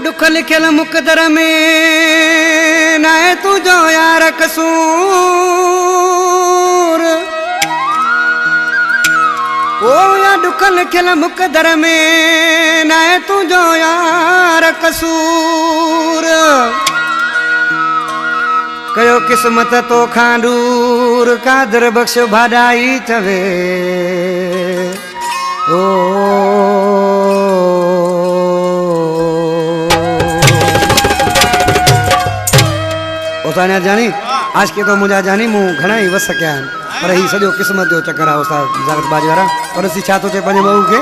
दुख लिखियल मुक़दर में न आहे तुंहिंजो यार कसूर। ओ या दुख लिखियल मुक़दर में न आहे तुंहिंजो यार कसूर। कयो किस्मत तो खां दूर कादर बख्श भाॾाई चवे ओ ओसाने जानी आज के तो मुझा जानी मुँह घणा ही वस सकिया आहिनि पर ही सॼो क़िस्मत जो चक्कर आहे उस्ताद जागत बाजी वारा। पर असीं छा थो चए पंहिंजे बहू खे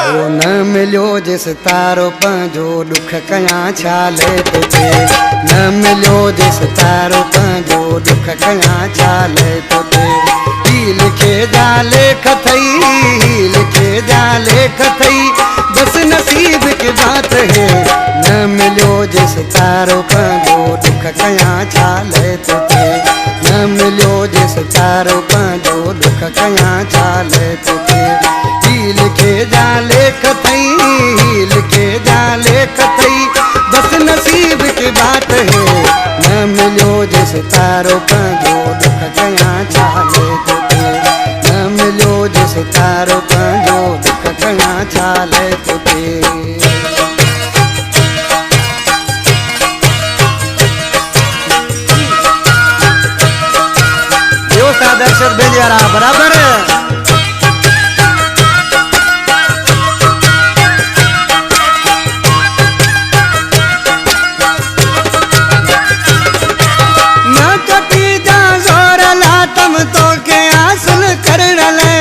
ओ न मिलियो जेसि तारो पंहिंजो दुख कयां छा ले तोखे। न मिलियो जेसि तारो पंहिंजो दुख कयां छा ले तोखे। ही लिखे जा लेख थई लिखे जा लेख थई बस नसीब की बात है। न मिलियो जेसि तारो पंहिंजो दुख कयां छा ले तोखे। न मिलियो जेसि तारो पंहिंजो दुख कयां छा ले तोखे। ही लिखे जा लेख थई लिखे जा लेख थई बस नसीब की बात है। न मिलियो जेसि तारो पंहिंजो दुख कयां छा ले तोखे। न मिलियो जेसि तारो पंहिंजो दुख कयां छा ले तोखे। दर्शक बेलियारा बराबर न चटी जा जोर ला तम तो के हासिल करण ले।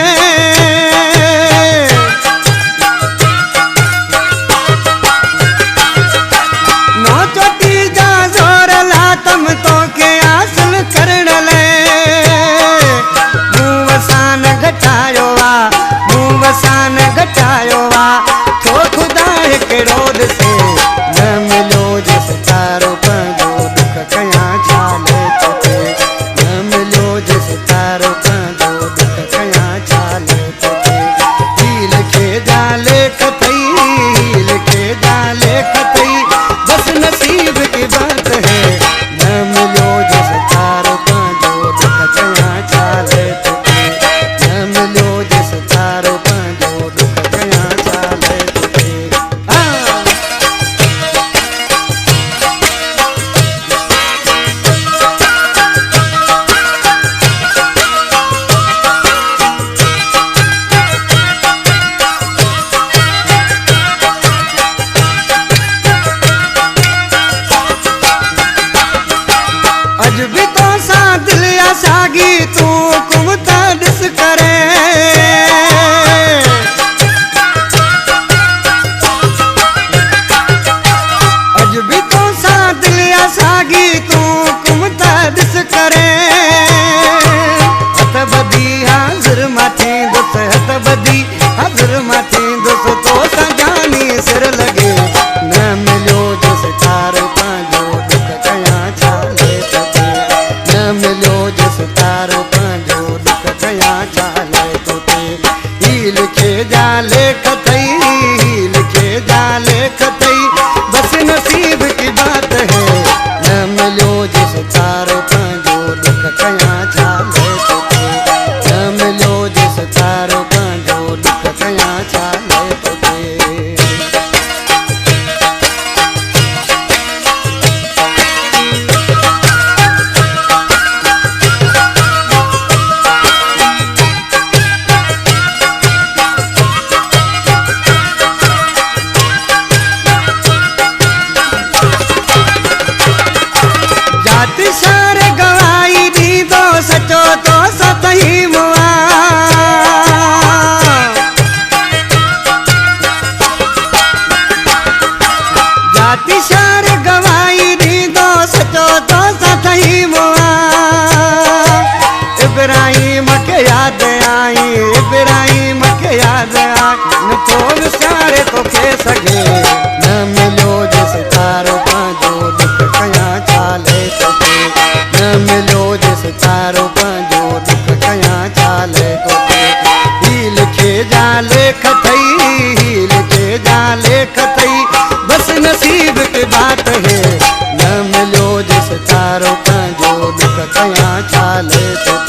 न चटी जा जोर ला तम तो के हासिल करण ले। वसान घटायो वा तो खुदा हिकु रोड से। न मिलियो जेसि तारो पंहिंजो दुख कयां छा ले तोखे। न मिलियो जेसि तारो पंहिंजो दुख कयां छा ले तोखे। ही लिखे जा लेख थई लिखे जा लेख थई बस नसीब की बात है। न मिलियो जेसि तारो पंहिंजो दुख कयां छा ले तोखे। न मिलियो जेसि तारो अज भी तो सा दिल सागी तू कुमता दिस करे। अज भी तो सा दिल सागी तू कुमता दिस करे। हथ बदी हाज़िर माथी दोस्त हथ बदी हाज़िर माथी दोस्त तो सा जानी सिर लगे। न मिलियो जेसि तारो पंहिंजो दुख कयां छा ले तोखे। न मिलियो जेसि तारो पंहिंजो दुख कयां छा ले तोखे। ही लिखे जा लेख थई लिखे जा लेख थई बस नसीब की बात है। न मिलियो जेसि तारो पंहिंजो दुख कयां छा ले तोखे। न मिलियो जेसि तारो पंहिंजो दुख कयां छा ले तोखे। जाति सार गवाई दी दो सचो तो सतही मुआ। जाति सार गवाई दी दो सचो तो सतही मुआ। इब्राहिम के याद आई इब्राहिम के याद आई न तो विसारे तो के सगे। न मिलियो जेसि तारो पंहिंजो दुख कयां छा ले तोखे। न मिलियो जेसि तारो पंहिंजो दुख कयां छा ले तोखे। ही लिखे जा लेख थई लिखे जा लेख थई बस नसीब तारो पंहिंजो दुख कयां छा ले तो